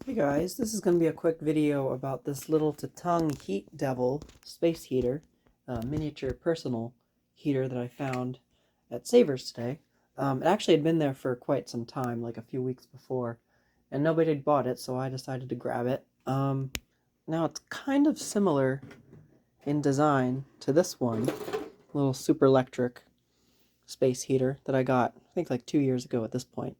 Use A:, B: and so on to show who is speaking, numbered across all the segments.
A: Hey guys, this is going to be a quick video about this little Tatung Heat Devil space heater, miniature personal heater that I found at Savers today. It actually had been there for quite some time, like a few weeks before, and nobody had bought it, so I decided to grab it. Now it's kind of similar in design to this one, little super electric space heater that I got, I think like 2 years ago at this point.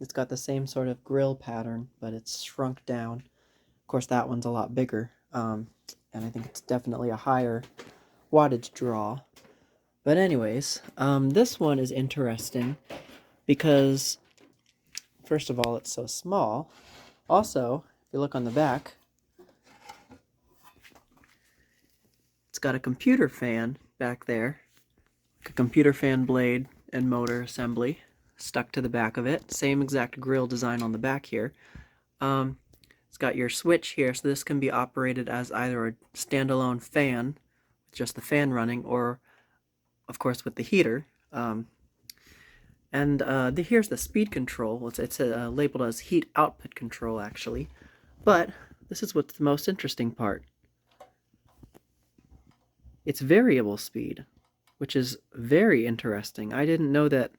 A: It's got the same sort of grill pattern, but it's shrunk down. Of course, that one's a lot bigger, and I think it's definitely a higher wattage draw. But anyways, this one is interesting because, first of all, it's so small. Also, if you look on the back, it's got a computer fan back there, a computer fan blade and motor assembly stuck to the back of it. Same exact grill design on the back here. It's got your switch here, so this can be operated as either a standalone fan, with just the fan running, or, of course, with the heater. Here's the speed control. It's labeled as heat output control, actually. But this is what's the most interesting part. It's variable speed, which is very interesting. I didn't know that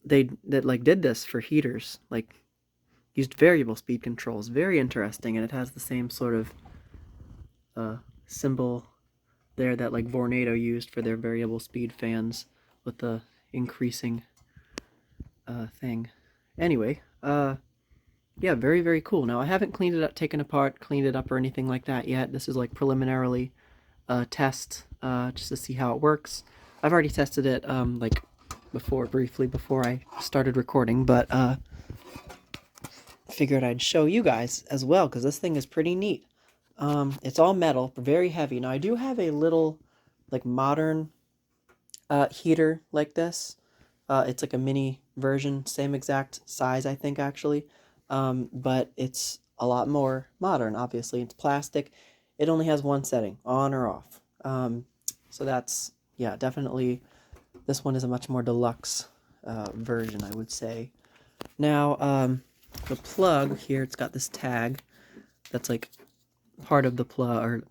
A: they did this for heaters, used variable speed controls. Very interesting, and it has the same sort of symbol there that Vornado used for their variable speed fans with the increasing thing. Anyway, yeah, very, very cool. Now, I haven't cleaned it up, taken apart, cleaned it up, or anything like that yet. This is preliminarily test, just to see how it works. I've already tested it briefly before I started recording, but figured I'd show you guys as well, because this thing is pretty neat. It's all metal, very heavy. Now, I do have a little modern heater like this. It's like a mini version, same exact size, I think, actually, but it's a lot more modern. Obviously, it's plastic. It only has one setting, on or off. So that's, yeah, definitely, this one is a much more deluxe version, I would say. Now, the plug here, it's got this tag that's part of the plug, or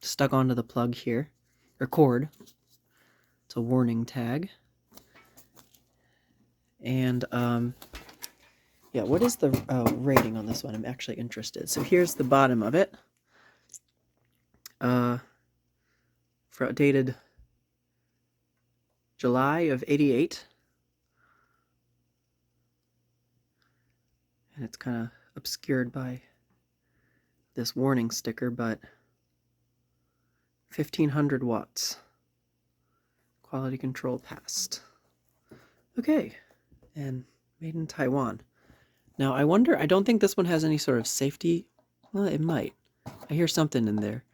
A: stuck onto the plug here, or cord. It's a warning tag. And yeah, what is the rating on this one? I'm actually interested. So here's the bottom of it. Dated July of '88. And it's kind of obscured by this warning sticker, but 1500 watts. Quality control passed. Okay, and made in Taiwan. Now, I wonder, I don't think this one has any sort of safety. Well, it might. I hear something in there.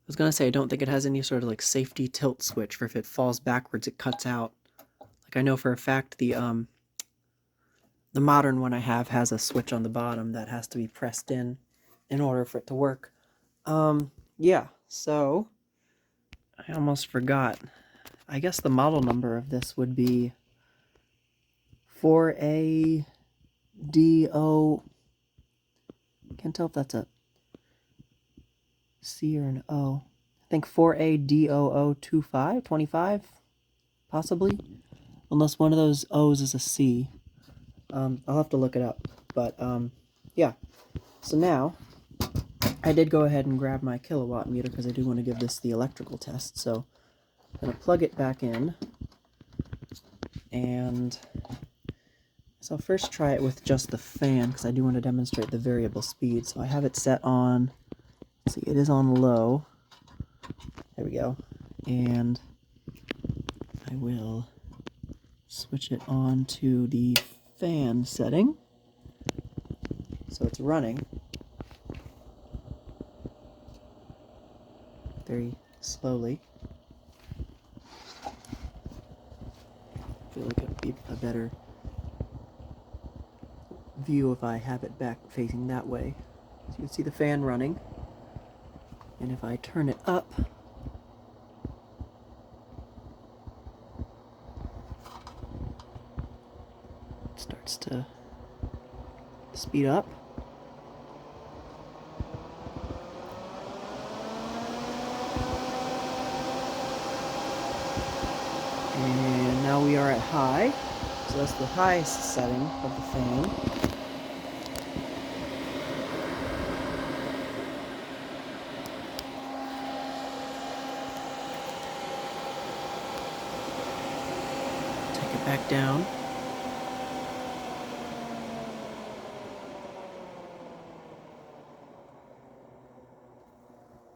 A: I was gonna say, I don't think it has any sort of safety tilt switch for if it falls backwards, it cuts out. I know for a fact the modern one I have has a switch on the bottom that has to be pressed in order for it to work. Yeah, so I almost forgot. I guess the model number of this would be 4ADO. Can't tell if that's a C or an O. I think 4ADOO25, possibly. Unless one of those O's is a C. I'll have to look it up. But, yeah. So now, I did go ahead and grab my kilowatt meter because I do want to give this the electrical test. So, I'm going to plug it back in. And so I'll first try it with just the fan because I do want to demonstrate the variable speed. So I have it set on, let's see, it is on low. There we go. And I will switch it on to the fan setting. So it's running very slowly. I feel like it would be a better view if I have it back facing that way. So you can see the fan running. And if I turn it up, it starts to speed up. And now we are at high. So that's the highest setting of the fan. Take it back down.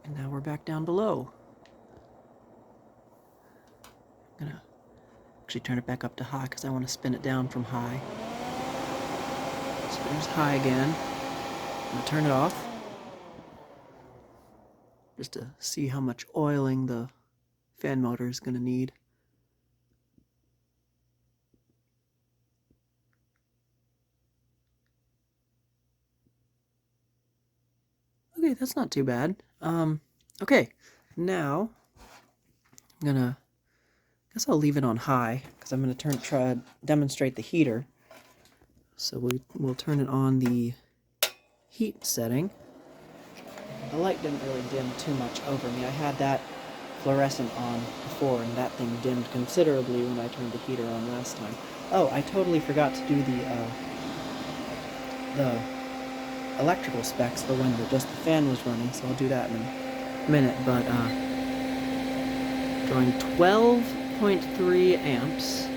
A: And now we're back down below. I'm gonna actually turn it back up to high because I want to spin it down from high. So there's high again. I'm gonna turn it off just to see how much oiling the fan motor is gonna need. Okay, that's not too bad. Okay, now I'm gonna, guess I'll leave it on high because I'm gonna try to demonstrate the heater. So we'll turn it on the heat setting. The light didn't really dim too much over me. I had that fluorescent on before, and that thing dimmed considerably when I turned the heater on last time. Oh, I totally forgot to do the electrical specs for when just the fan was running, so I'll do that in a minute. But drawing 12.3 amps.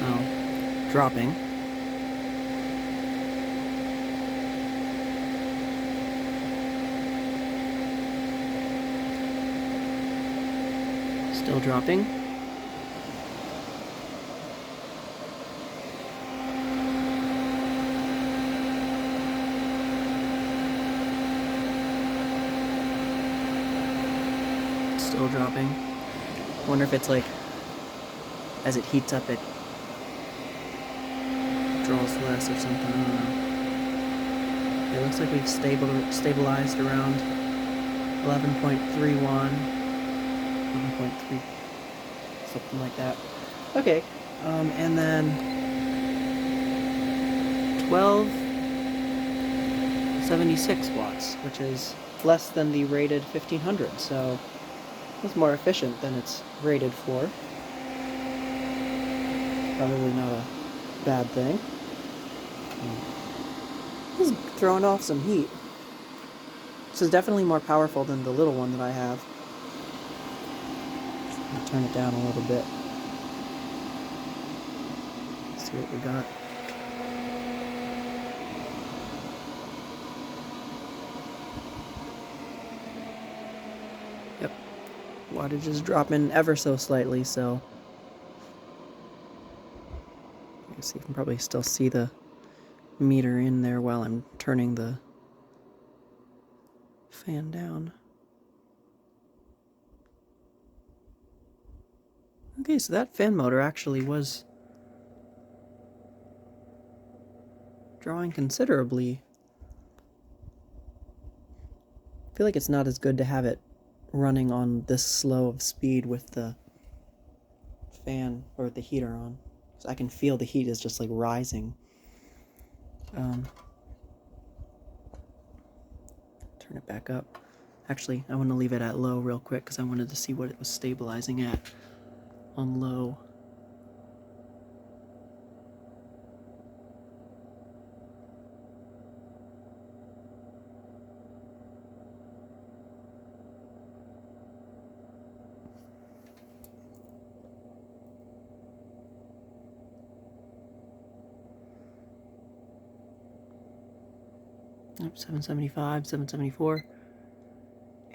A: Oh, dropping. Still dropping. Still dropping. Wonder if it's like, as it heats up, it draws less or something. I don't know. It looks like we've stabilized around 11.31, 11.3, something like that. Okay, and then 1276 watts, which is less than the rated 1500, so it's more efficient than it's rated for. Probably not a bad thing. This is throwing off some heat. This is definitely more powerful than the little one that I have. I'll turn it down a little bit. See what we got. Yep. Wattage is dropping ever so slightly, so you see, you can probably still see the meter in there while I'm turning the fan down. Okay, so that fan motor actually was drawing considerably. I feel like it's not as good to have it running on this slow of speed with the fan or the heater on. So I can feel the heat is just like rising. Turn it back up. Actually, I want to leave it at low real quick because I wanted to see what it was stabilizing at on low. Yep, 775, 774,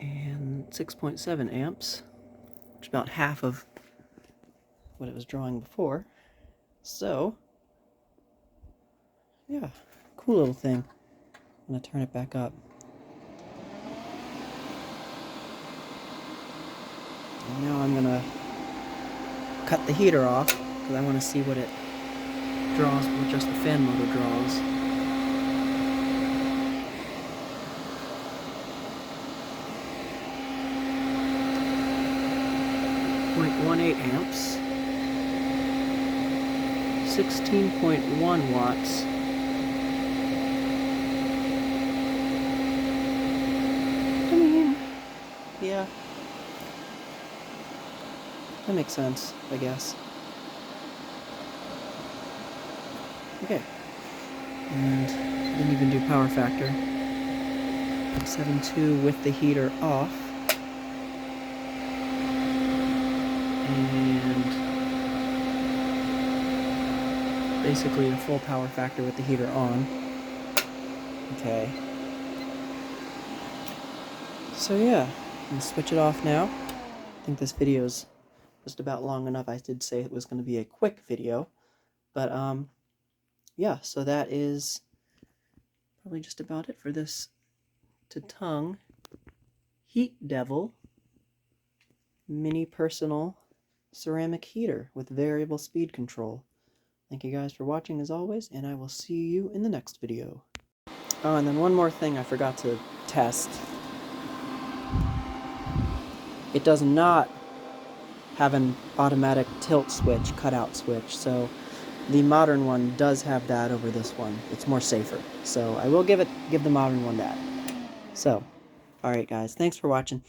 A: and 6.7 amps, which is about half of what it was drawing before. So, yeah, cool little thing. I'm gonna turn it back up. And now I'm gonna cut the heater off because I want to see what it draws with just the fan motor draws. 0.18 amps. 16.1 watts. I mean, yeah. That makes sense, I guess. Okay. And didn't even do power factor. 7.2 with the heater off. And basically a full power factor with the heater on. Okay. So yeah, I'm gonna switch it off now. I think this video's just about long enough. I did say it was going to be a quick video. But yeah, so that is probably just about it for this Tatung Heat Devil mini personal ceramic heater with variable speed control. Thank you guys for watching as always, and I will see you in the next video. Oh, and then one more thing I forgot to test. It does not have an automatic tilt switch, cutout switch, so the modern one does have that over this one. It's more safer. So I will give the modern one that. So, alright guys, thanks for watching.